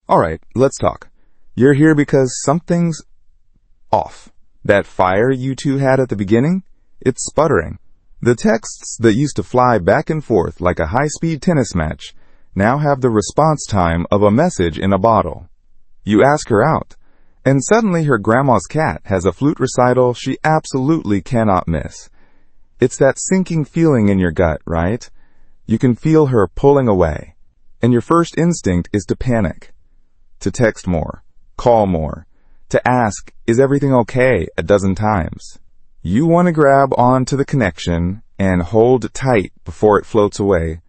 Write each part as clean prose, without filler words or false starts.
Alright, let's talk. You're here because something's off. That fire you two had at the beginning? It's sputtering. The texts that used to fly back and forth like a high-speed tennis match now have the response time of a message in a bottle. You ask her out, and suddenly her grandma's cat has a flute recital she absolutely cannot miss. It's that sinking feeling in your gut, right? You can feel her pulling away, and your first instinct is to panic, to text more, call more, to ask, is everything okay, a dozen times. You want to grab onto the connection and hold tight before it floats away.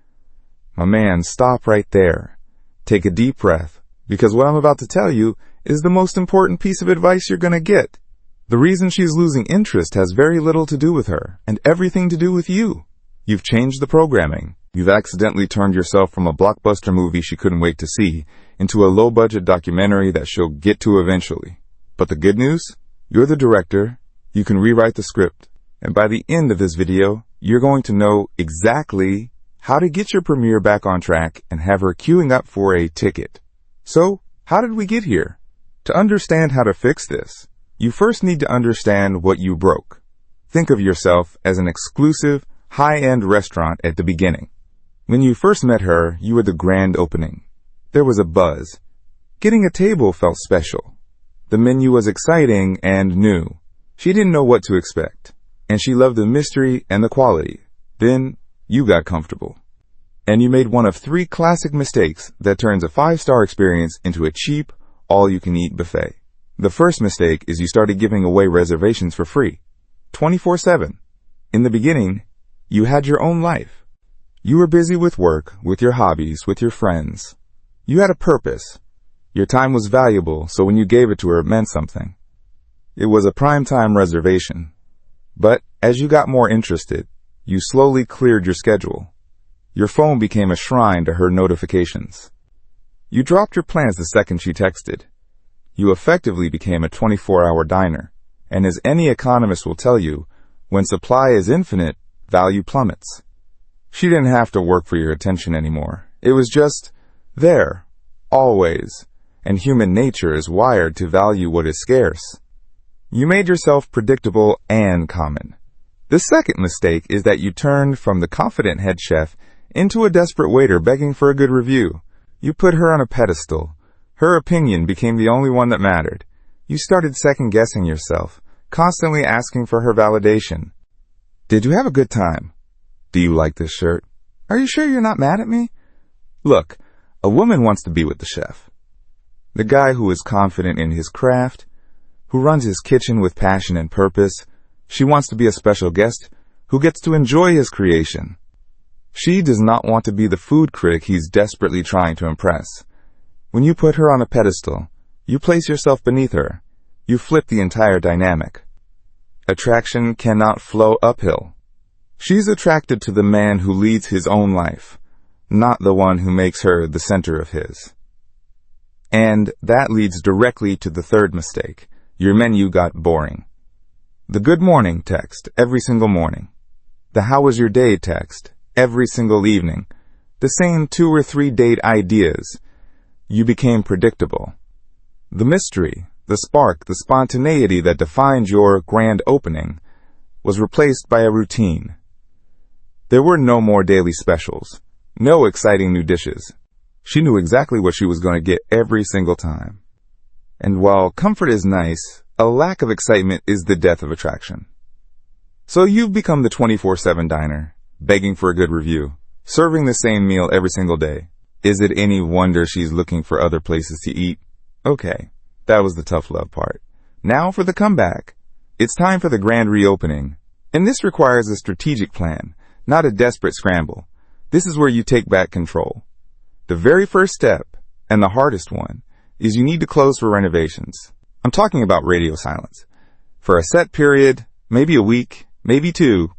My man, stop right there. Take a deep breath, because what I'm about to tell you is the most important piece of advice you're going to get. The reason she's losing interest has very little to do with her and everything to do with you. You've changed the programming. You've accidentally turned yourself from a blockbuster movie she couldn't wait to see into a low-budget documentary that she'll get to eventually. But the good news? You're the director. You can rewrite the script. And by the end of this video, you're going to know exactly how to get your premiere back on track and have her queuing up for a ticket. So, how did we get here? To understand how to fix this, you first need to understand what you broke. Think of yourself as an exclusive, high-end restaurant at the beginning. When you first met her, you were the grand opening. There was a buzz. Getting a table felt special. The menu was exciting and new. She didn't know what to expect, and she loved the mystery and the quality. Then, you got comfortable. And you made one of 3 classic mistakes that turns a 5-star experience into a cheap, all-you-can-eat buffet. The first mistake is you started giving away reservations for free, 24/7. In the beginning, you had your own life. You were busy with work, with your hobbies, with your friends. You had a purpose. Your time was valuable, so when you gave it to her, it meant something. It was a prime-time reservation. But as you got more interested, you slowly cleared your schedule. Your phone became a shrine to her notifications. You dropped your plans the second she texted. You effectively became a 24-hour diner. And as any economist will tell you, when supply is infinite, value plummets. She didn't have to work for your attention anymore. It was just there, always, and human nature is wired to value what is scarce. You made yourself predictable and common. The second mistake is that you turned from the confident head chef into a desperate waiter begging for a good review. You put her on a pedestal. Her opinion became the only one that mattered. You started second-guessing yourself, constantly asking for her validation. Did you have a good time? Do you like this shirt? Are you sure you're not mad at me? Look, a woman wants to be with the chef. The guy who is confident in his craft, who runs his kitchen with passion and purpose. She wants to be a special guest who gets to enjoy his creation. She does not want to be the food critic he's desperately trying to impress. When you put her on a pedestal, you place yourself beneath her. You flip the entire dynamic. Attraction cannot flow uphill. She's attracted to the man who leads his own life, not the one who makes her the center of his. And that leads directly to the third mistake. Your menu got boring. The good morning text every single morning. The how was your day text every single evening. The same 2 or 3 date ideas. You became predictable. The mystery, the spark, the spontaneity that defined your grand opening was replaced by a routine. There were no more daily specials, no exciting new dishes. She knew exactly what she was going to get every single time. And while comfort is nice, a lack of excitement is the death of attraction. So you've become the 24/7 diner, begging for a good review, serving the same meal every single day. Is it any wonder she's looking for other places to eat? Okay, that was the tough love part. Now for the comeback. It's time for the grand reopening. And this requires a strategic plan, not a desperate scramble. This is where you take back control. The very first step, and the hardest one, is you need to close for renovations. I'm talking about radio silence. For a set period, maybe a week, maybe 2,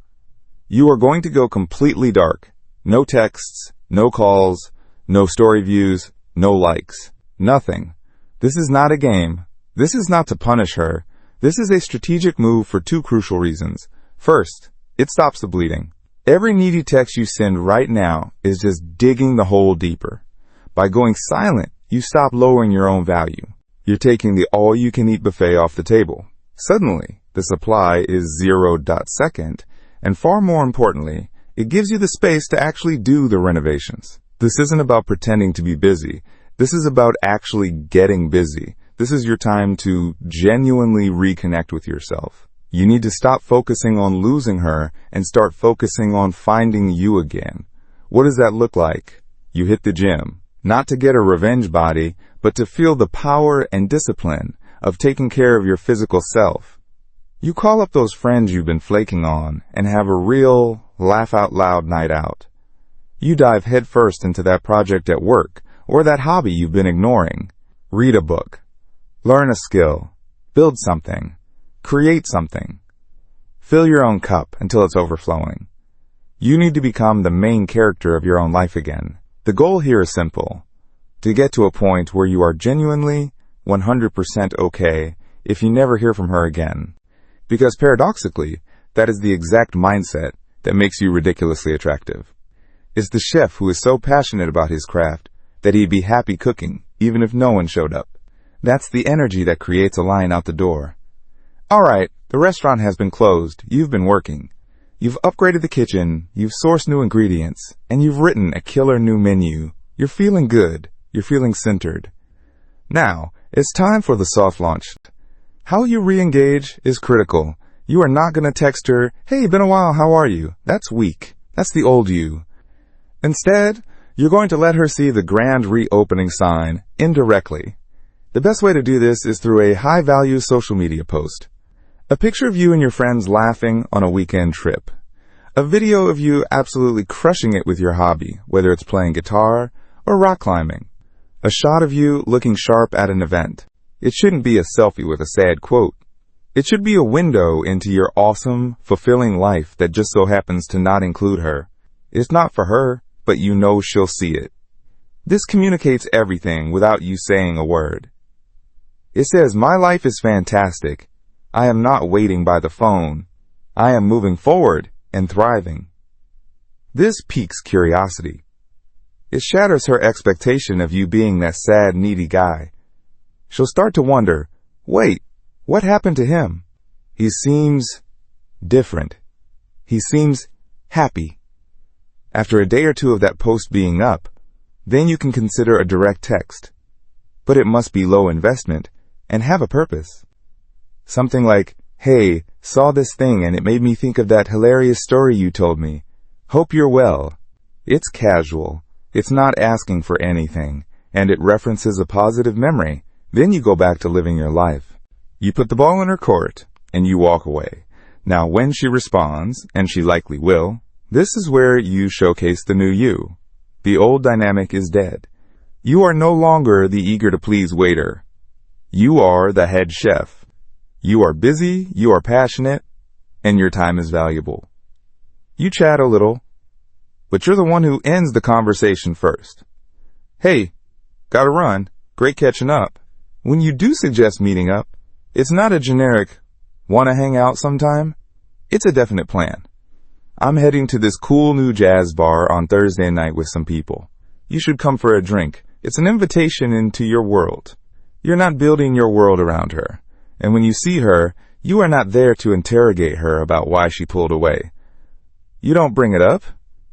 you are going to go completely dark. No texts, no calls, no story views, no likes, nothing. This is not a game. This is not to punish her. This is a strategic move for 2 crucial reasons. First, it stops the bleeding. Every needy text you send right now is just digging the hole deeper. By going silent, you stop lowering your own value. You're taking the all-you-can-eat buffet off the table. Suddenly, the supply is second, and far more importantly, it gives you the space to actually do the renovations. This isn't about pretending to be busy. This is about actually getting busy. This is your time to genuinely reconnect with yourself. You need to stop focusing on losing her and start focusing on finding you again. What does that look like? You hit the gym, not to get a revenge body, but to feel the power and discipline of taking care of your physical self. You call up those friends you've been flaking on and have a real laugh-out-loud night out. You dive headfirst into that project at work or that hobby you've been ignoring. Read a book. Learn a skill. Build something. Create something. Fill your own cup until it's overflowing. You need to become the main character of your own life again. The goal here is simple. To get to a point where you are genuinely 100% okay if you never hear from her again. Because paradoxically, that is the exact mindset that makes you ridiculously attractive. It's the chef who is so passionate about his craft that he'd be happy cooking even if no one showed up. That's the energy that creates a line out the door. All right, the restaurant has been closed. You've been working. You've upgraded the kitchen, you've sourced new ingredients, and you've written a killer new menu. You're feeling good. You're feeling centered. Now, it's time for the soft launch. How you re-engage is critical. You are not going to text her, "Hey, been a while, how are you?" That's weak. That's the old you. Instead, you're going to let her see the grand reopening sign indirectly. The best way to do this is through a high-value social media post. A picture of you and your friends laughing on a weekend trip. A video of you absolutely crushing it with your hobby, whether it's playing guitar or rock climbing. A shot of you looking sharp at an event. It shouldn't be a selfie with a sad quote. It should be a window into your awesome, fulfilling life that just so happens to not include her. It's not for her, but you know she'll see it. This communicates everything without you saying a word. It says, "My life is fantastic. I am not waiting by the phone. I am moving forward and thriving." This piques curiosity. It shatters her expectation of you being that sad, needy guy. She'll start to wonder, wait, what happened to him? He seems different. He seems happy. After a day or two of that post being up, then you can consider a direct text. But it must be low investment and have a purpose. Something like, "Hey, saw this thing and it made me think of that hilarious story you told me. Hope you're well." It's casual. It's not asking for anything, and it references a positive memory. Then you go back to living your life. You put the ball in her court, and you walk away. Now, when she responds, and she likely will, this is where you showcase the new you. The old dynamic is dead. You are no longer the eager-to-please waiter. You are the head chef. You are busy, you are passionate, and your time is valuable. You chat a little, but you're the one who ends the conversation first. "Hey, gotta run. Great catching up." When you do suggest meeting up, it's not a generic, "wanna hang out sometime?" It's a definite plan. "I'm heading to this cool new jazz bar on Thursday night with some people. You should come for a drink." It's an invitation into your world. You're not building your world around her. And when you see her, you are not there to interrogate her about why she pulled away. You don't bring it up.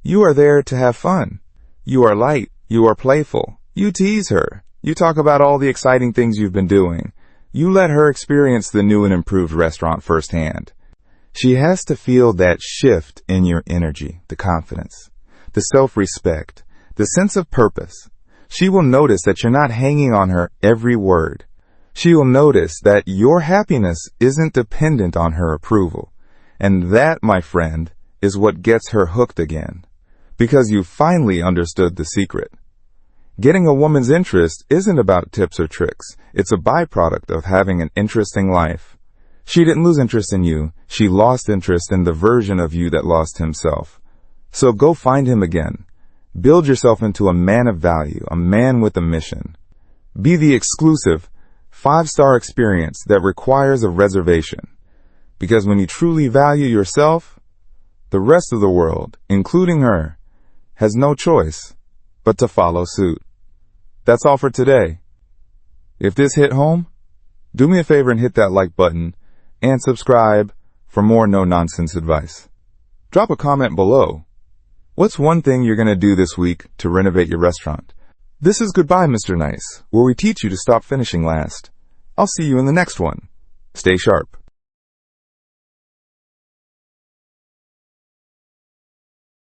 You are there to have fun. You are light. You are playful. You tease her. You talk about all the exciting things you've been doing. You let her experience the new and improved restaurant firsthand. She has to feel that shift in your energy, the confidence, the self-respect, the sense of purpose. She will notice that you're not hanging on her every word. She will notice that your happiness isn't dependent on her approval. And that, my friend, is what gets her hooked again. Because you finally understood the secret. Getting a woman's interest isn't about tips or tricks. It's a byproduct of having an interesting life. She didn't lose interest in you. She lost interest in the version of you that lost himself. So go find him again. Build yourself into a man of value, a man with a mission. Be the exclusive, 5-star experience that requires a reservation. Because when you truly value yourself, the rest of the world, including her, has no choice but to follow suit. That's all for today. If this hit home, do me a favor and hit that like button and subscribe for more no-nonsense advice. Drop a comment below. What's one thing you're going to do this week to renovate your restaurant? This is Goodbye, Mr. Nice, where we teach you to stop finishing last. I'll see you in the next one. Stay sharp.